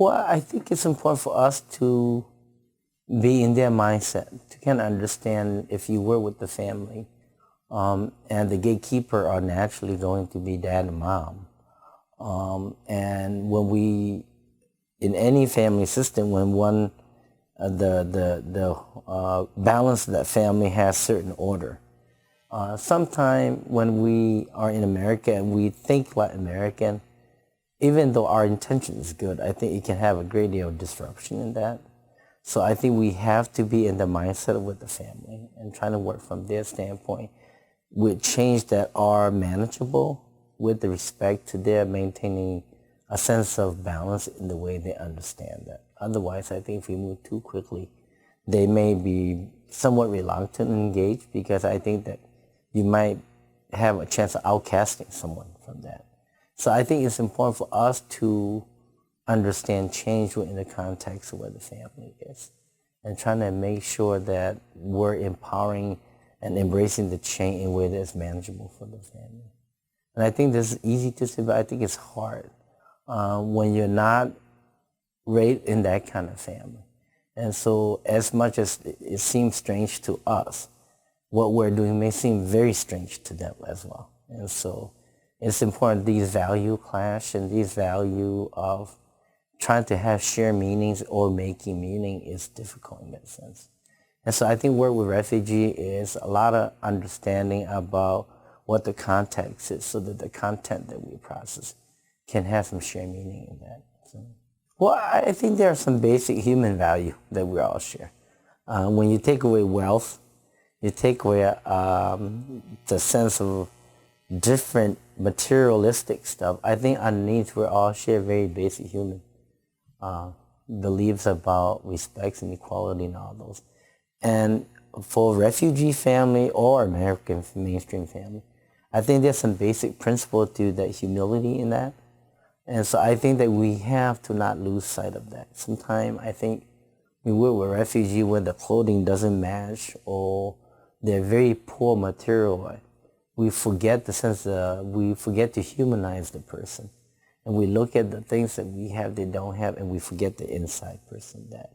Well, I think it's important for us to be in their mindset, to kind of understand if you were with the family, and the gatekeeper are naturally going to be dad and mom. And when we, in any family system, when one, the balance of that family has certain order. Sometime when we are in America and we think like American, even though our intention is good, I think it can have a great deal of disruption in that. So I think we have to be in the mindset with the family and trying to work from their standpoint with change that are manageable with the respect to their maintaining a sense of balance in the way they understand that. Otherwise, I think if we move too quickly, they may be somewhat reluctant to engage because I think that you might have a chance of outcasting someone from that. So I think it's important for us to understand change within the context of where the family is and trying to make sure that we're empowering and embracing the change in a way that's manageable for the family. And I think this is easy to say, but I think it's hard when you're not raised in that kind of family. And so as much as it seems strange to us, what we're doing may seem very strange to them as well. And so it's important these value clash and these value of trying to have shared meanings or making meaning is difficult in that sense. And so I think work with refugee is a lot of understanding about what the context is so that the content that we process can have some shared meaning in that. So, well, I think there are some basic human value that we all share. When you take away wealth, you take away the sense of different materialistic stuff. I think underneath we all share very basic human beliefs about respect and equality and all those. And for refugee family or American mainstream family, I think there's some basic principle to that humility in that. And so I think that we have to not lose sight of that. Sometimes I think we work with refugee where the clothing doesn't match or they're very poor material. We forget the sense we forget to humanize the person. And we look at the things that we have they don't have and we forget the inside person that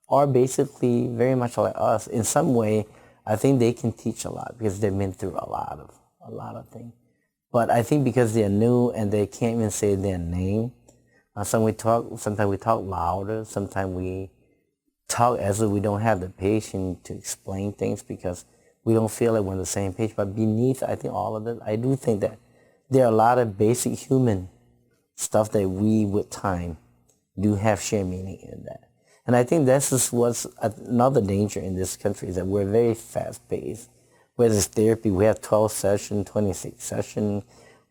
are basically very much like us. In some way, I think they can teach a lot because they've been through a lot of things. But I think because they're new and they can't even say their name, sometimes we talk louder, sometimes we talk as if we don't have the patience to explain things because we don't feel like we're on the same page. But beneath, I think all of it, I do think that there are a lot of basic human stuff that we, with time, do have shared meaning in that. And I think this is what's another danger in this country is that we're very fast-paced. Whether it's therapy, we have 12 sessions, 26 sessions,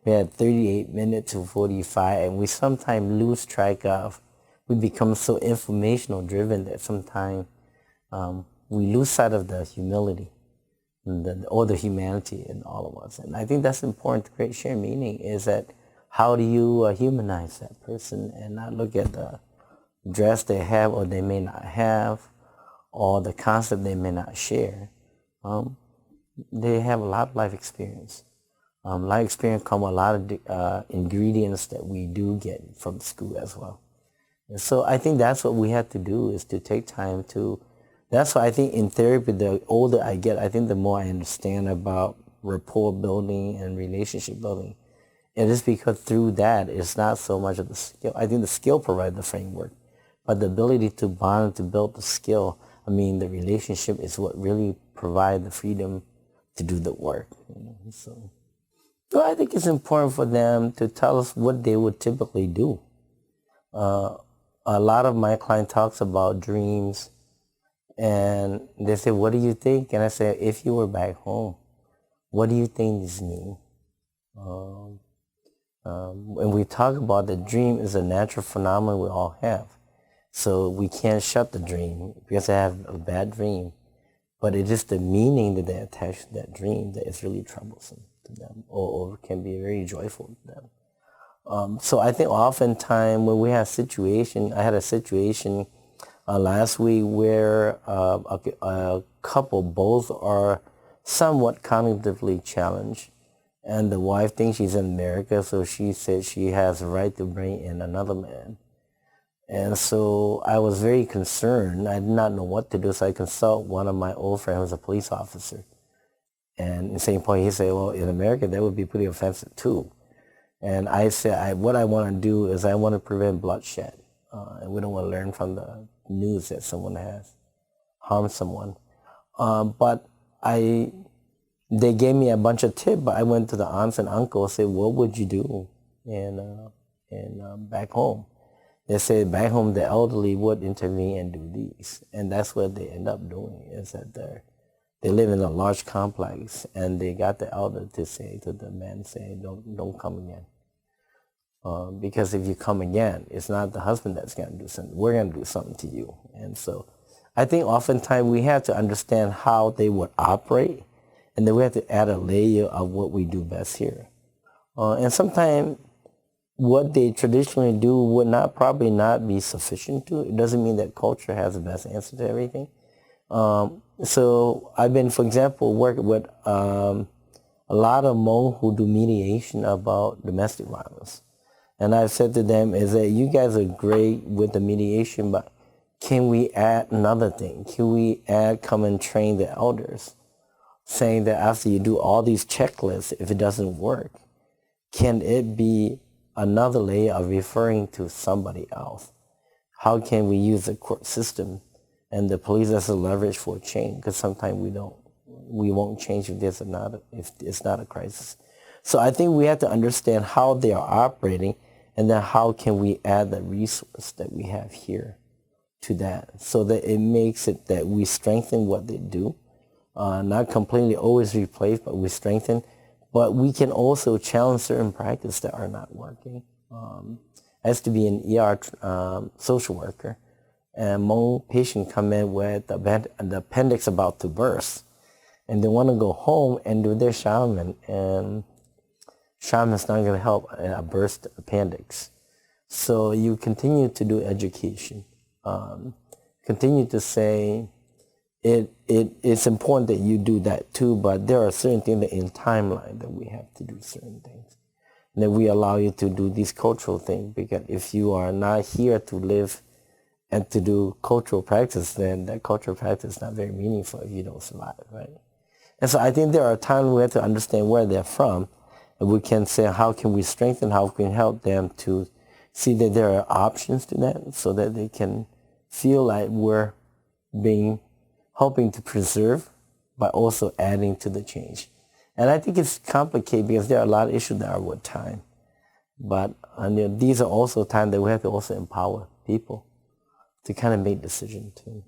we have 38 minutes to 45, and we sometimes lose track of, we become so informational driven that sometimes we lose sight of the humility or the humanity in all of us. And I think that's important to create shared meaning is that how do you humanize that person and not look at the dress they have or they may not have or the concept they may not share. They have a lot of life experience. Life experience comes with a lot of ingredients that we do get from school as well. And so I think that's what we have to do is to take time to, that's why I think in therapy, the older I get, I think the more I understand about rapport building and relationship building. It is because through that, it's not so much of the skill. I think the skill provides the framework, but the ability to bond, to build the skill, I mean, the relationship is what really provides the freedom to do the work. So I think it's important for them to tell us what they would typically do. A lot of my client talks about dreams, and they say, what do you think? And I say, if you were back home, what do you think this means? When we talk about the dream is a natural phenomenon we all have. So we can't shut the dream because they have a bad dream. But it is the meaning that they attach to that dream that is really troublesome to them or can be very joyful to them. So I think oftentimes when we have situation, I had a situation last week where a couple both are somewhat cognitively challenged. And the wife thinks she's in America, so she said she has a right to bring in another man. And so I was very concerned. I did not know what to do, so I consulted one of my old friends who was a police officer. And in St. Paul, he said, well, in America, that would be pretty offensive too. And I said, what I want to do is I want to prevent bloodshed. And we don't want to learn from the news that someone has harmed someone. But they gave me a bunch of tips, but I went to the aunts and uncles and said, what would you do back home? They said back home the elderly would intervene and do these. And that's what they end up doing, is that they live in a large complex, and they got the elder to say to the man, say, don't come again. Because if you come again, it's not the husband that's going to do something. We're going to do something to you. And so I think oftentimes we have to understand how they would operate, and then we have to add a layer of what we do best here. And sometimes what they traditionally do would probably not be sufficient to. It doesn't mean that culture has the best answer to everything. So I've been, for example, working with a lot of Hmong who do mediation about domestic violence. And I've said to them is that you guys are great with the mediation, but can we add another thing? Can we come and train the elders, saying that after you do all these checklists, if it doesn't work, can it be another layer of referring to somebody else? How can we use the court system and the police as a leverage for change? Because sometimes we won't change if it's not a crisis. So I think we have to understand how they are operating, and then how can we add the resource that we have here to that, so that it makes it that we strengthen what they do, not completely always replace, but we strengthen. But we can also challenge certain practices that are not working. I used to be an ER social worker, and Hmong patient come in with the appendix about to burst, and they want to go home and do their shaman, and shaman's not going to help a burst appendix. So you continue to do education, continue to say it's important that you do that too, but there are certain things that in timeline that we have to do certain things. And that we allow you to do these cultural things, because if you are not here to live and to do cultural practice, then that cultural practice is not very meaningful if you don't survive, right? And so I think there are times we have to understand where they're from, and we can say how can we strengthen, how can we help them to see that there are options to that, so that they can feel like we're helping to preserve, but also adding to the change. And I think it's complicated because there are a lot of issues that are with time. But these are also times that we have to also empower people to kind of make decisions too.